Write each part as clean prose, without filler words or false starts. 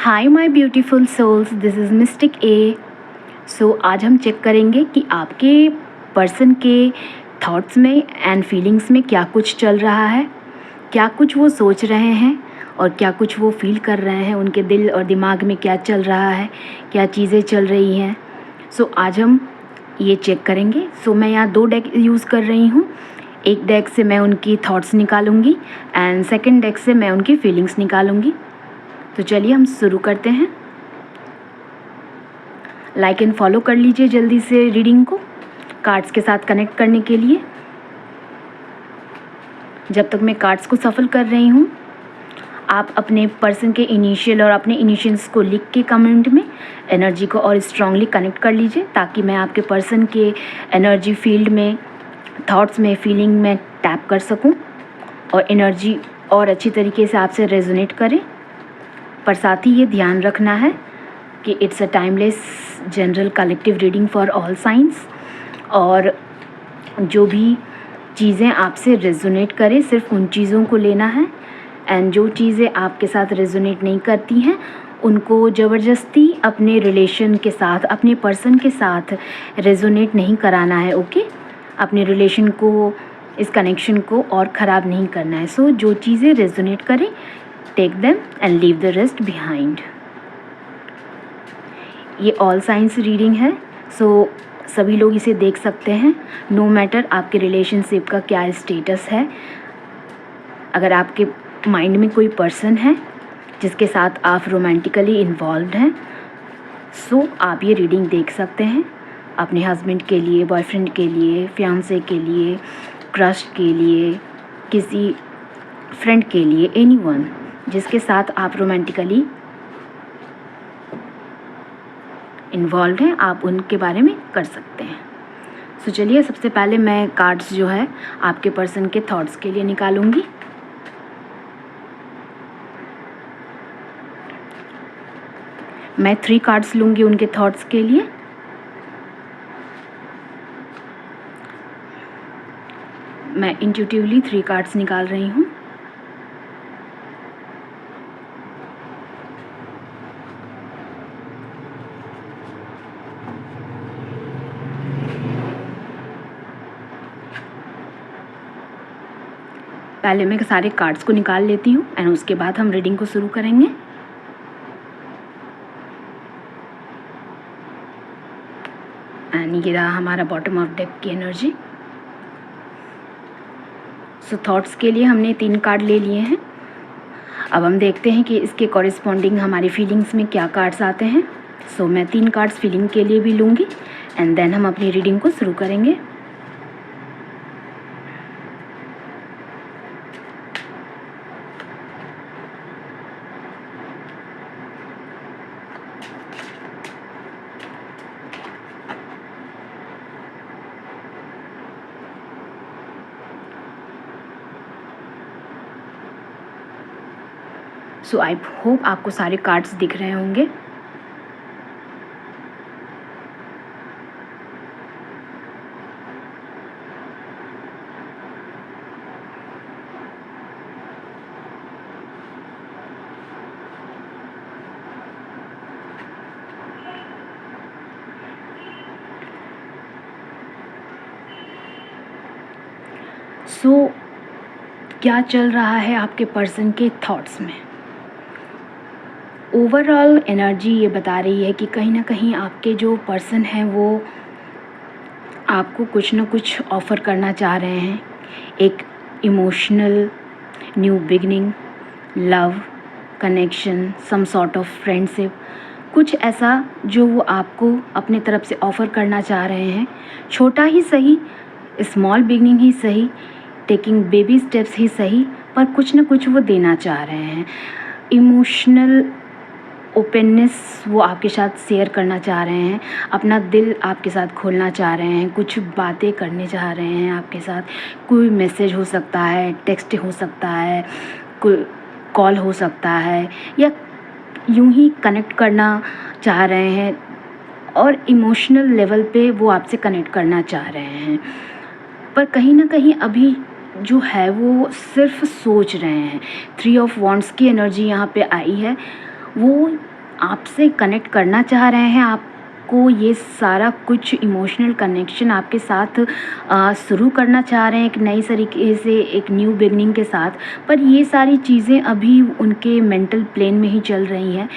Hi my beautiful souls, this is Mystic A. So आज हम check करेंगे कि आपके पर्सन के थॉट्स में एंड फीलिंग्स में क्या कुछ चल रहा है, क्या कुछ वो सोच रहे हैं और क्या कुछ वो फील कर रहे हैं। उनके दिल और दिमाग में क्या चल रहा है, क्या चीज़ें चल रही हैं। सो आज हम ये चेक करेंगे। सो मैं यहाँ 2 डेक यूज़ कर रही हूँ। एक डेक से मैं उनकी थॉट्स निकालूंगी एंड सेकंड डेक से मैं उनकी फीलिंग्स निकालूंगी। तो चलिए हम शुरू करते हैं। लाइक एंड फॉलो कर लीजिए जल्दी से रीडिंग को कार्ड्स के साथ कनेक्ट करने के लिए। जब तक मैं कार्ड्स को सफल कर रही हूँ, आप अपने पर्सन के इनिशियल और अपने इनिशियल्स को लिख के कमेंट में एनर्जी को और स्ट्रांगली कनेक्ट कर लीजिए, ताकि मैं आपके पर्सन के एनर्जी फील्ड में, थॉट्स में, फीलिंग में टैप कर सकूं और एनर्जी और अच्छी तरीके से आपसे रेजोनेट करे। पर साथ ही ये ध्यान रखना है कि it's a timeless general collective reading for all science, और जो भी चीज़ें आपसे रेजोनेट करें सिर्फ उन चीज़ों को लेना है, एंड जो चीज़ें आपके साथ रेजोनेट नहीं करती हैं उनको ज़बरदस्ती अपने रिलेशन के साथ, अपने पर्सन के साथ रेजोनेट नहीं कराना है। ओके, अपने रिलेशन को, इस कनेक्शन को और ख़राब नहीं करना है। सो जो चीज़ें रेजोनेट करें, take them and leave the rest behind. ये ऑल साइंस रीडिंग है, सो सभी लोग इसे देख सकते हैं, नो मैटर आपके रिलेशनशिप का क्या स्टेटस है। अगर आपके माइंड में कोई पर्सन है जिसके साथ आप रोमांटिकली इन्वॉल्व्ड हैं, सो आप ये रीडिंग देख सकते हैं। अपने हस्बैंड के लिए, बॉयफ्रेंड के लिए, फियांसे के लिए, क्रश के लिए, किसी फ्रेंड के लिए, एनीवन जिसके साथ आप रोमांटिकली इन्वॉल्व हैं, आप उनके बारे में कर सकते हैं। सो चलिए, सबसे पहले मैं कार्ड्स जो है आपके पर्सन के थॉट्स के लिए निकालूंगी। मैं 3 कार्ड्स लूंगी उनके थॉट्स के लिए। मैं इंट्यूटिवली 3 कार्ड्स निकाल रही हूँ। पहले मैं सारे कार्ड्स को निकाल लेती हूँ एंड उसके बाद हम रीडिंग को शुरू करेंगे। एंड ये रहा हमारा बॉटम ऑफ डेक की एनर्जी। सो थॉट्स के लिए हमने 3 कार्ड ले लिए हैं। अब हम देखते हैं कि इसके कॉरेस्पॉन्डिंग हमारी फीलिंग्स में क्या कार्ड्स आते हैं। सो मैं 3 कार्ड्स फीलिंग के लिए भी लूँगी एंड देन हम अपनी रीडिंग को शुरू करेंगे। सो आई होप आपको सारे कार्ड्स दिख रहे होंगे। सो क्या चल रहा है आपके पर्सन के थॉट्स में? ओवरऑल एनर्जी ये बता रही है कि कहीं ना कहीं आपके जो पर्सन हैं वो आपको कुछ ना कुछ ऑफ़र करना चाह रहे हैं। एक emotional new beginning, love, connection, some sort of friendship, कुछ ऐसा जो वो आपको अपने तरफ से ऑफ़र करना चाह रहे हैं। छोटा ही सही, स्मॉल बिगनिंग ही सही, टेकिंग बेबी स्टेप्स ही सही, पर कुछ ना कुछ वो देना चाह रहे हैं। इमोशनल ओपननेस वो आपके साथ शेयर करना चाह रहे हैं, अपना दिल आपके साथ खोलना चाह रहे हैं, कुछ बातें करने चाह रहे हैं आपके साथ। कोई मैसेज हो सकता है, टेक्स्ट हो सकता है, कोई कॉल हो सकता है, या यूं ही कनेक्ट करना चाह रहे हैं और इमोशनल लेवल पे वो आपसे कनेक्ट करना चाह रहे हैं। पर कहीं ना कहीं अभी जो है वो सिर्फ सोच रहे हैं। 3 ऑफ वॉन्ड्स की एनर्जी यहाँ पे आई है। वो आपसे कनेक्ट करना चाह रहे हैं, आपको ये सारा कुछ इमोशनल कनेक्शन आपके साथ शुरू करना चाह रहे हैं एक नई तरीके से, एक न्यू बिगनिंग के साथ। पर ये सारी चीज़ें अभी उनके मेंटल प्लेन में ही चल रही हैं।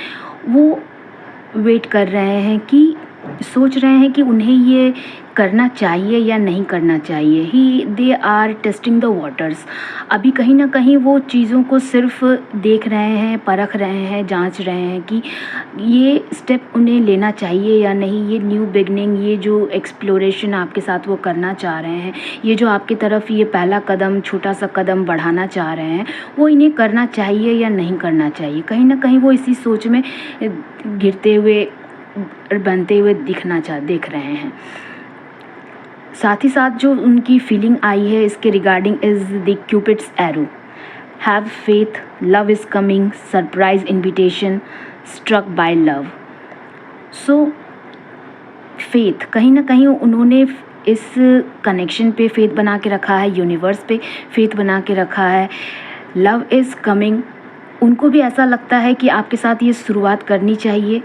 वो वेट कर रहे हैं कि सोच रहे हैं कि उन्हें ये करना चाहिए या नहीं करना चाहिए। They are testing the waters. अभी कहीं ना कहीं वो चीज़ों को सिर्फ देख रहे हैं, परख रहे हैं, जांच रहे हैं कि ये स्टेप उन्हें लेना चाहिए या नहीं। ये न्यू बिगनिंग, ये जो एक्सप्लोरेशन आपके साथ वो करना चाह रहे हैं, ये जो आपकी तरफ ये पहला कदम, छोटा सा कदम बढ़ाना चाह रहे हैं, वो इन्हें करना चाहिए या नहीं करना चाहिए। कहीं ना कहीं वो इसी सोच में गिरते हुए, बनते हुए देख रहे हैं। साथ ही साथ जो उनकी फीलिंग आई है इसके regarding is the Cupid's arrow. Have faith, love is coming, surprise invitation, struck by love. So faith, कहीं ना कहीं उन्होंने इस कनेक्शन पे फेथ बना के रखा है, यूनिवर्स पे फेथ बना के रखा है। लव इज़ कमिंग, उनको भी ऐसा लगता है कि आपके साथ ये शुरुआत करनी चाहिए।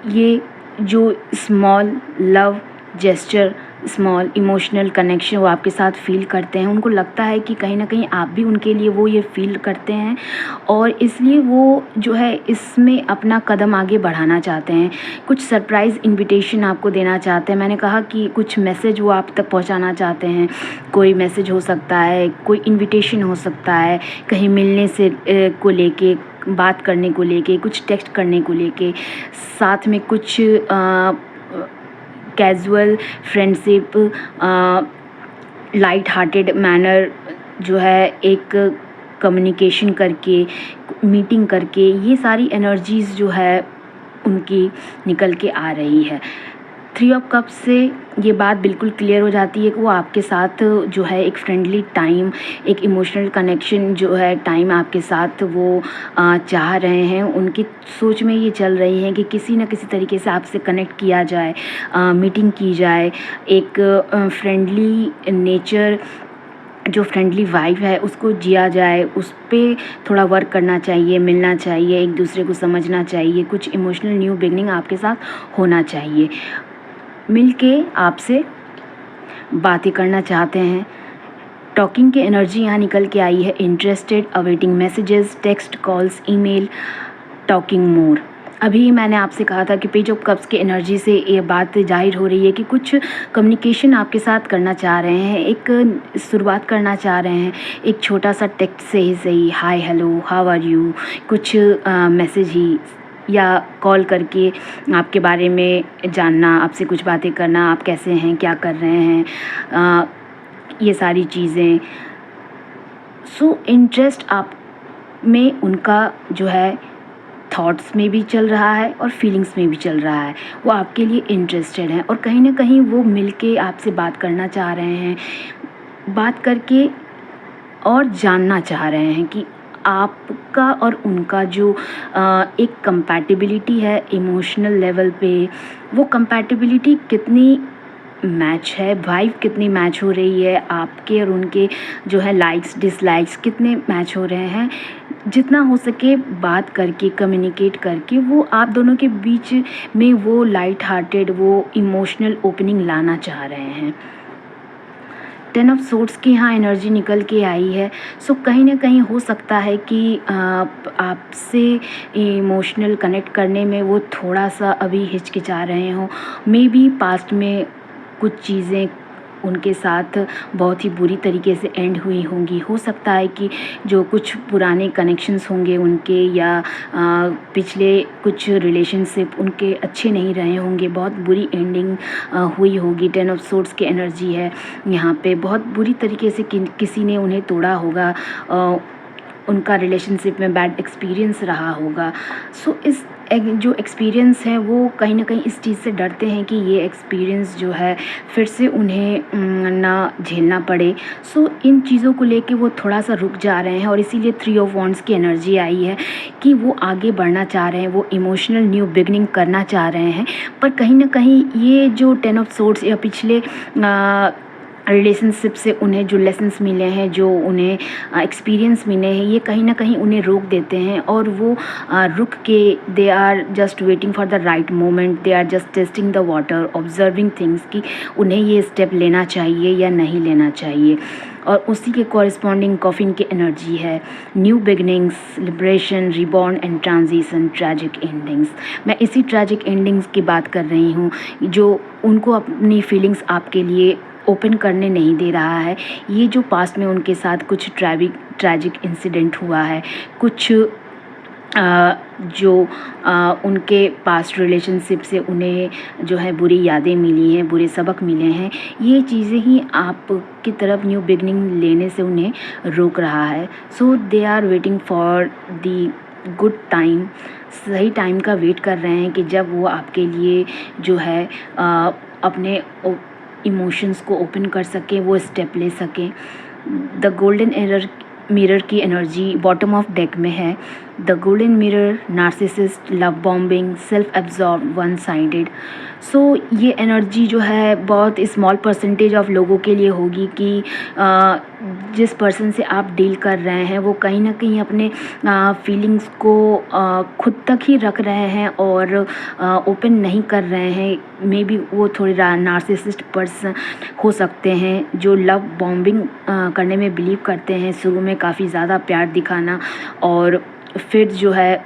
ये जो small love gesture, small emotional connection वो आपके साथ फील करते हैं, उनको लगता है कि कहीं ना कहीं आप भी उनके लिए वो ये फील करते हैं, और इसलिए वो जो है इसमें अपना कदम आगे बढ़ाना चाहते हैं। कुछ सरप्राइज़ इनविटेशन आपको देना चाहते हैं। मैंने कहा कि कुछ मैसेज वो आप तक पहुंचाना चाहते हैं। कोई मैसेज हो सकता है, कोई इन्विटेशन हो सकता है, कहीं मिलने से को लेके, बात करने को लेके, कुछ टेक्स्ट करने को लेके, साथ में कुछ casual friendship, light hearted manner जो है, एक कम्युनिकेशन करके, मीटिंग करके, ये सारी एनर्जीज़ जो है उनकी निकल के आ रही है। 3 ऑफ कप्स से ये बात बिल्कुल क्लियर हो जाती है कि वो आपके साथ जो है एक फ्रेंडली टाइम, एक इमोशनल कनेक्शन जो है टाइम आपके साथ वो चाह रहे हैं। उनकी सोच में ये चल रही है कि किसी न किसी तरीके से आपसे कनेक्ट किया जाए, मीटिंग की जाए, एक फ्रेंडली नेचर, जो फ्रेंडली वाइब है उसको जिया जाए, उस पर थोड़ा वर्क करना चाहिए, मिलना चाहिए, एक दूसरे को समझना चाहिए, कुछ इमोशनल न्यू बिगनिंग आपके साथ होना चाहिए। मिल के आपसे बातें करना चाहते हैं। टॉकिंग की एनर्जी यहाँ निकल के आई है। Interested, awaiting messages, text, calls, email, talking मोर। अभी मैंने आपसे कहा था कि पेज ऑफ कप्स की एनर्जी से ये बात जाहिर हो रही है कि कुछ कम्युनिकेशन आपके साथ करना चाह रहे हैं, एक शुरुआत करना चाह रहे हैं। एक छोटा सा टेक्स्ट से ही सही, हाय, हेलो, हाउ आर यू, कुछ मैसेज ही, या कॉल करके आपके बारे में जानना, आपसे कुछ बातें करना, आप कैसे हैं, क्या कर रहे हैं, ये सारी चीज़ें। सो इंटरेस्ट आप में उनका जो है थॉट्स में भी चल रहा है और फीलिंग्स में भी चल रहा है। वो आपके लिए इंटरेस्टेड हैं और कहीं ना कहीं वो मिल के आपसे बात करना चाह रहे हैं, बात करके और जानना चाह रहे हैं कि आपका और उनका जो एक कंपैटिबिलिटी है इमोशनल लेवल पे, वो कंपैटिबिलिटी कितनी मैच है, वाइब कितनी मैच हो रही है, आपके और उनके जो है लाइक्स डिसलाइक्स कितने मैच हो रहे हैं। जितना हो सके बात करके, कम्युनिकेट करके, वो आप दोनों के बीच में वो लाइट हार्टेड, वो इमोशनल ओपनिंग लाना चाह रहे हैं। 10 ऑफ सोर्ड्स की यहाँ एनर्जी निकल के आई है। सो कहीं ना कहीं हो सकता है कि आपसे इमोशनल कनेक्ट करने में वो थोड़ा सा अभी हिचकिचा रहे हों। मे बी पास्ट में कुछ चीज़ें उनके साथ बहुत ही बुरी तरीके से एंड हुई होंगी। हो सकता है कि जो कुछ पुराने कनेक्शंस होंगे उनके, या पिछले कुछ रिलेशनशिप उनके अच्छे नहीं रहे होंगे, बहुत बुरी एंडिंग हुई होगी। 10 ऑफ सोर्ड्स की एनर्जी है यहाँ पे, बहुत बुरी तरीके से किसी ने उन्हें तोड़ा होगा, उनका रिलेशनशिप में बैड एक्सपीरियंस रहा होगा। सो इस जो एक्सपीरियंस है वो कहीं ना कहीं इस चीज़ से डरते हैं कि ये एक्सपीरियंस जो है फिर से उन्हें ना झेलना पड़े। सो इन चीज़ों को लेके वो थोड़ा सा रुक जा रहे हैं और इसीलिए 3 ऑफ वॉन्ड्स की एनर्जी आई है कि वो आगे बढ़ना चाह रहे हैं, वो इमोशनल न्यू बिगनिंग करना चाह रहे हैं। पर कहीं ना कहीं ये जो 10 ऑफ सोर्ड्स या पिछले रिलेशनशिप से उन्हें जो लेसन्स मिले हैं, जो उन्हें एक्सपीरियंस मिले हैं, ये कहीं ना कहीं उन्हें रोक देते हैं और वो रुक के they are just waiting for the right moment, they are just testing the water, observing things कि उन्हें ये स्टेप लेना चाहिए या नहीं लेना चाहिए। और उसी के कॉरस्पॉन्डिंग कॉफिन की एनर्जी है new beginnings, liberation, reborn and transition, tragic endings. मैं इसी ट्रैजिक एंडिंग्स की बात कर रही हूँ जो उनको अपनी फीलिंग्स आपके लिए ओपन करने नहीं दे रहा है। ये जो पास्ट में उनके साथ कुछ ट्रैजिक इंसिडेंट हुआ है, कुछ जो उनके पास्ट रिलेशनशिप से उन्हें जो है बुरी यादें मिली हैं, बुरे सबक मिले हैं, ये चीज़ें ही आपकी तरफ न्यू बिगनिंग लेने से उन्हें रोक रहा है। So they are waiting for the good time, सही टाइम का वेट कर रहे हैं कि जब वो आपके लिए जो है अपने इमोशंस को ओपन कर सकें, वो स्टेप ले सकें। द गोल्डन मिरर की एनर्जी बॉटम ऑफ डेक में है। The golden mirror, narcissist, love bombing, self absorb, one sided. So ये एनर्जी जो है बहुत स्मॉल परसेंटेज ऑफ लोगों के लिए होगी कि जिस पर्सन से आप डील कर रहे हैं वो कहीं ना कहीं अपने फीलिंग्स को खुद तक ही रख रहे हैं और ओपन नहीं कर रहे हैं। मे बी वो थोड़े नार्सिसिस्ट पर्सन हो सकते हैं जो लव बॉम्बिंग करने में बिलीव करते हैं, शुरू में काफ़ी ज़्यादा प्यार दिखाना और फिर जो है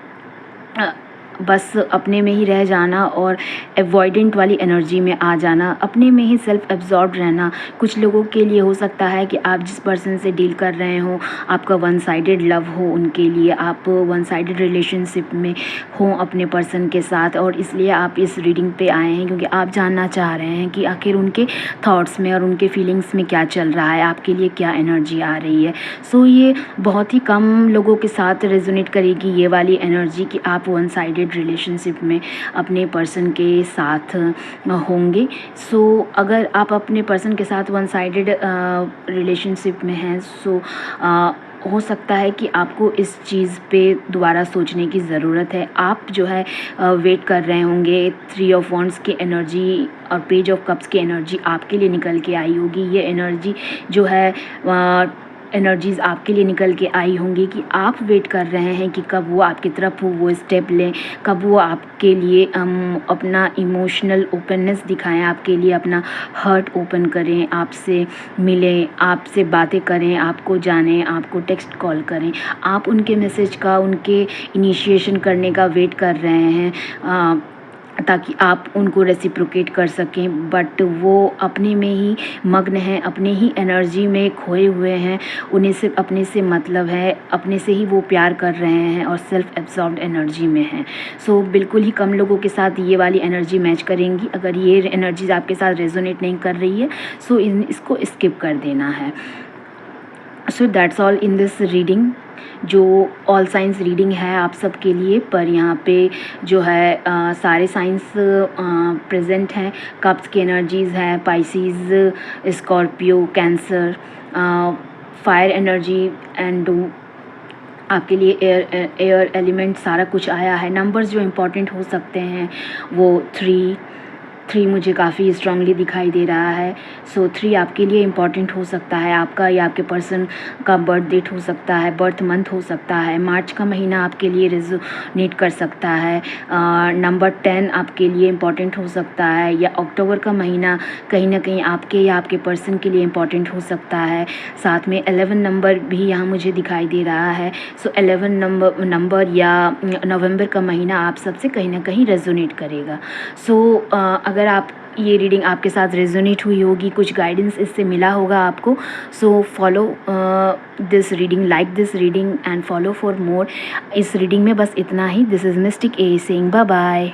बस अपने में ही रह जाना और एवॉइडेंट वाली एनर्जी में आ जाना, अपने में ही सेल्फ एब्जॉर्ब रहना। कुछ लोगों के लिए हो सकता है कि आप जिस पर्सन से डील कर रहे हो आपका वन साइडेड लव हो उनके लिए, आप वन साइडेड रिलेशनशिप में हो अपने पर्सन के साथ, और इसलिए आप इस रीडिंग पे आए हैं क्योंकि आप जानना चाह रहे हैं कि आखिर उनके थॉट्स में और उनके फीलिंग्स में क्या चल रहा है, आपके लिए क्या एनर्जी आ रही है। सो ये बहुत ही कम लोगों के साथ रेजोनेट करेगी ये वाली एनर्जी कि आप वन साइडेड रिलेशनशिप में अपने पर्सन के साथ होंगे। सो अगर आप अपने पर्सन के साथ वन साइडेड रिलेशनशिप में हैं, सो हो सकता है कि आपको इस चीज़ पे दोबारा सोचने की ज़रूरत है। आप जो है वेट कर रहे होंगे, 3 ऑफ वॉन्ड्स की एनर्जी और पेज ऑफ कप्स की एनर्जी आपके लिए निकल के आई होगी। ये एनर्जी जो है एनर्जीज़ आपके लिए निकल के आई होंगी कि आप वेट कर रहे हैं कि कब वो आपकी तरफ वो स्टेप लें, कब वो आपके लिए अपना इमोशनल ओपननेस दिखाएं, आपके लिए अपना हर्ट ओपन करें, आपसे मिलें, आपसे बातें करें, आपको जानें, आपको टेक्स्ट कॉल करें। आप उनके मैसेज का, उनके इनिशिएशन करने का वेट कर रहे हैं ताकि आप उनको रेसिप्रोकेट कर सकें, बट वो अपने में ही मग्न हैं, अपने ही एनर्जी में खोए हुए हैं। उन्हें सिर्फ अपने से मतलब है, अपने से ही वो प्यार कर रहे हैं और सेल्फ एब्जॉर्ब्ड एनर्जी में हैं। सो बिल्कुल ही कम लोगों के साथ ये वाली एनर्जी मैच करेंगी। अगर ये एनर्जीज आपके साथ रेजोनेट नहीं कर रही है सो इसको स्किप कर देना है। So that's all in this reading, जो ऑल साइंस रीडिंग है आप सबके लिए, पर यहाँ पे जो है सारे साइंस प्रेजेंट हैं। कप्स की एनर्जीज़ हैं, Pisces, Scorpio, cancer, fire energy and आपके लिए एयर एलिमेंट सारा कुछ आया है। नंबर्स जो इम्पॉर्टेंट हो सकते हैं वो 3 मुझे काफ़ी स्ट्रांगली दिखाई दे रहा है। सो 3 आपके लिए इम्पॉर्टेंट हो सकता है। आपका या आपके पर्सन का बर्थ डेट हो सकता है, बर्थ मंथ हो सकता है, मार्च का महीना आपके लिए रेजोनेट कर सकता है, नंबर 10 आपके लिए इम्पॉर्टेंट हो सकता है, या अक्टूबर का महीना कहीं ना कहीं आपके या आपके पर्सन के लिए इम्पॉर्टेंट हो सकता है। साथ में 11 नंबर भी यहाँ मुझे दिखाई दे रहा है। सो 11 नंबर या नवंबर का महीना आप सबसे कहीं ना कहीं रेजोनेट करेगा। सो अगर आप ये रीडिंग आपके साथ रेजोनेट हुई होगी, कुछ गाइडेंस इससे मिला होगा आपको, so follow this reading, like this reading and follow for more. इस रीडिंग में बस इतना ही। This is Mystic A saying bye bye.